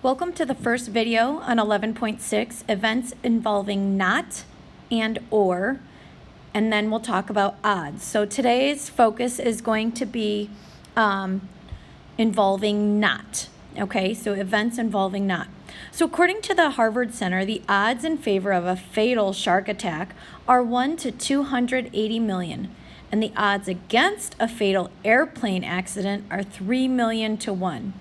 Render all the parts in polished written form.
Welcome to the first video on 11.6, events involving not and or, and then we'll talk about odds. So today's focus is going to be involving not, okay? So events involving not. So according to the Harvard Center, the odds in favor of a fatal shark attack are 1 to 280 million, and the odds against a fatal airplane accident are 3 million to 1.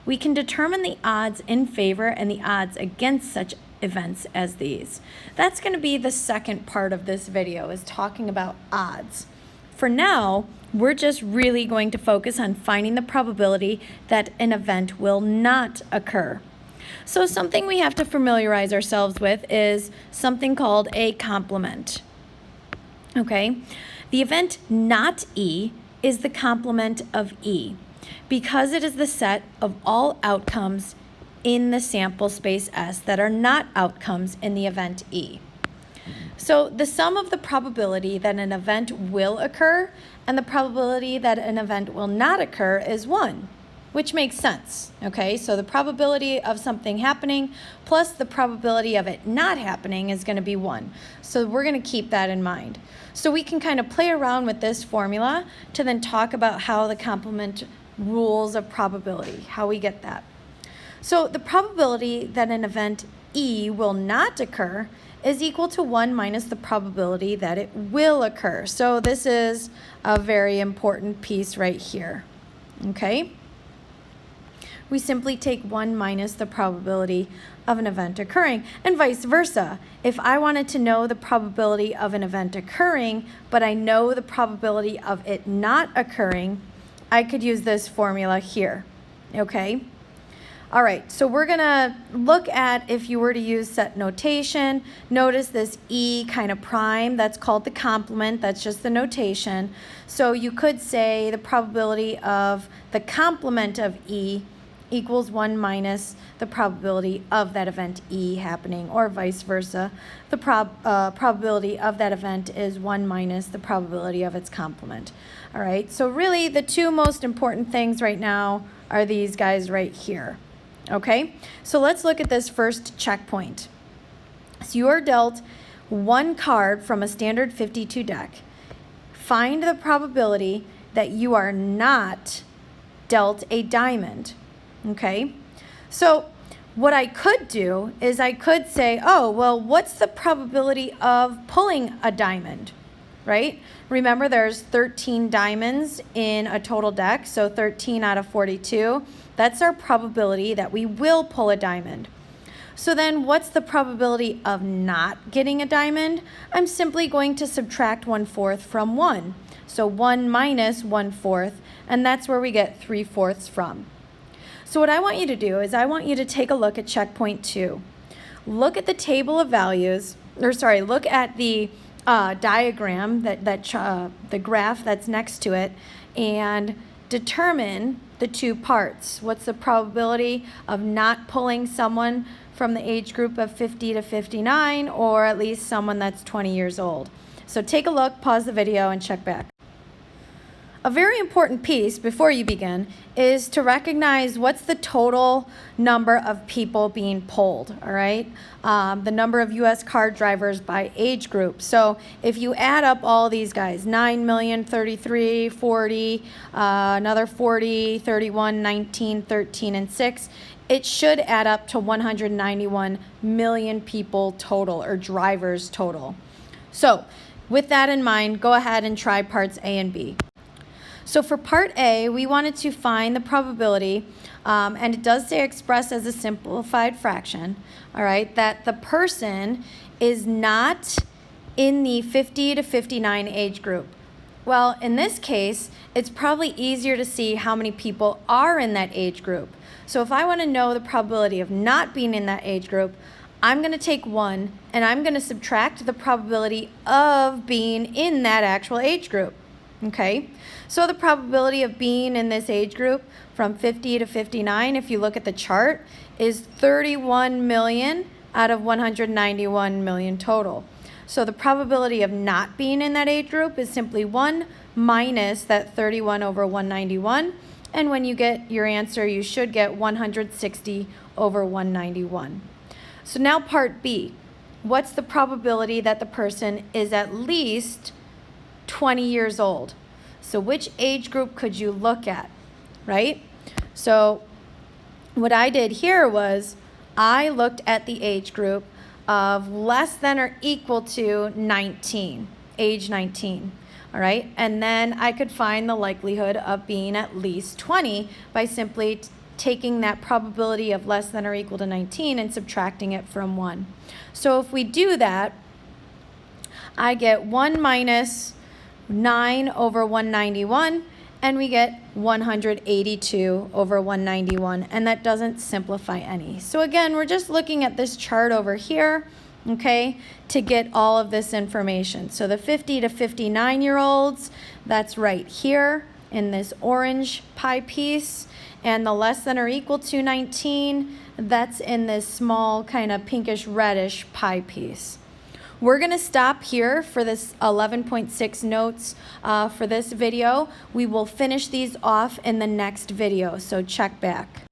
We can determine the odds in favor and the odds against such events as these. That's going to be the second part of this video, is talking about odds. For now, we're just really going to focus on finding the probability that an event will not occur. So something we have to familiarize ourselves with is something called a complement. Okay? The event not E is the complement of E, because it is the set of all outcomes in the sample space S that are not outcomes in the event E. So the sum of the probability that an event will occur and the probability that an event will not occur is 1, which makes sense, okay? So the probability of something happening plus the probability of it not happening is going to be 1. So we're going to keep that in mind. So we can kind of play around with this formula to then talk about how the complement rules of probability, how we get that. So the probability that an event E will not occur is equal to 1 minus the probability that it will occur. So this is a very important piece right here, okay? We simply take 1 minus the probability of an event occurring, and vice versa. If I wanted to know the probability of an event occurring, but I know the probability of it not occurring, I could use this formula here, okay? All right, so we're gonna look at if you were to use set notation. Notice this E kind of prime, that's called the complement, that's just the notation. So you could say the probability of the complement of E equals 1 minus the probability of that event E happening, or vice versa. The probability of that event is 1 minus the probability of its complement. All right, so really the two most important things right now are these guys right here. Okay, so let's look at this first checkpoint. So you are dealt one card from a standard 52 deck. Find the probability that you are not dealt a diamond. Okay, so what I could do is I could say, oh, well, what's the probability of pulling a diamond, right? Remember, there's 13 diamonds in a total deck, so 13 out of 42. That's our probability that we will pull a diamond. So then what's the probability of not getting a diamond? I'm simply going to subtract 1/4 from 1. So 1 minus 1/4, and that's where we get 3/4 from. So what I want you to do is I want you to take a look at checkpoint 2. Look at the table of values, look at the diagram, the graph that's next to it, and determine the two parts. What's the probability of not pulling someone from the age group of 50 to 59, or at least someone that's 20 years old? So take a look, pause the video, and check back. A very important piece before you begin is to recognize what's the total number of people being polled, all right? The number of U.S. car drivers by age group. So if you add up all these guys, 9 million, 33, 40, another 40, 31, 19, 13, and 6, it should add up to 191 million people total, or drivers total. So with that in mind, go ahead and try parts A and B. So for part A, we wanted to find the probability, and it does say expressed as a simplified fraction, all right, that the person is not in the 50 to 59 age group. Well, in this case, it's probably easier to see how many people are in that age group. So if I want to know the probability of not being in that age group, I'm going to take 1, and I'm going to subtract the probability of being in that actual age group. Okay, so the probability of being in this age group from 50 to 59, if you look at the chart, is 31 million out of 191 million total. So the probability of not being in that age group is simply 1 minus that 31 over 191, And when you get your answer, you should get 160 over 191. So now part B. What's the probability that the person is at least 20 years old? So which age group could you look at, right? So what I did here was I looked at the age group of less than or equal to 19, age 19. All right, and then I could find the likelihood of being at least 20 by simply taking that probability of less than or equal to 19 and subtracting it from 1. So if we do that, I get 1 minus 9 over 191, and we get 182 over 191, and that doesn't simplify any. So again, we're just looking at this chart over here, okay, to get all of this information. So the 50 to 59-year-olds, that's right here in this orange pie piece, and the less than or equal to 19, that's in this small kind of pinkish reddish pie piece. We're going to stop here for this 11.6 notes for this video. We will finish these off in the next video, so check back.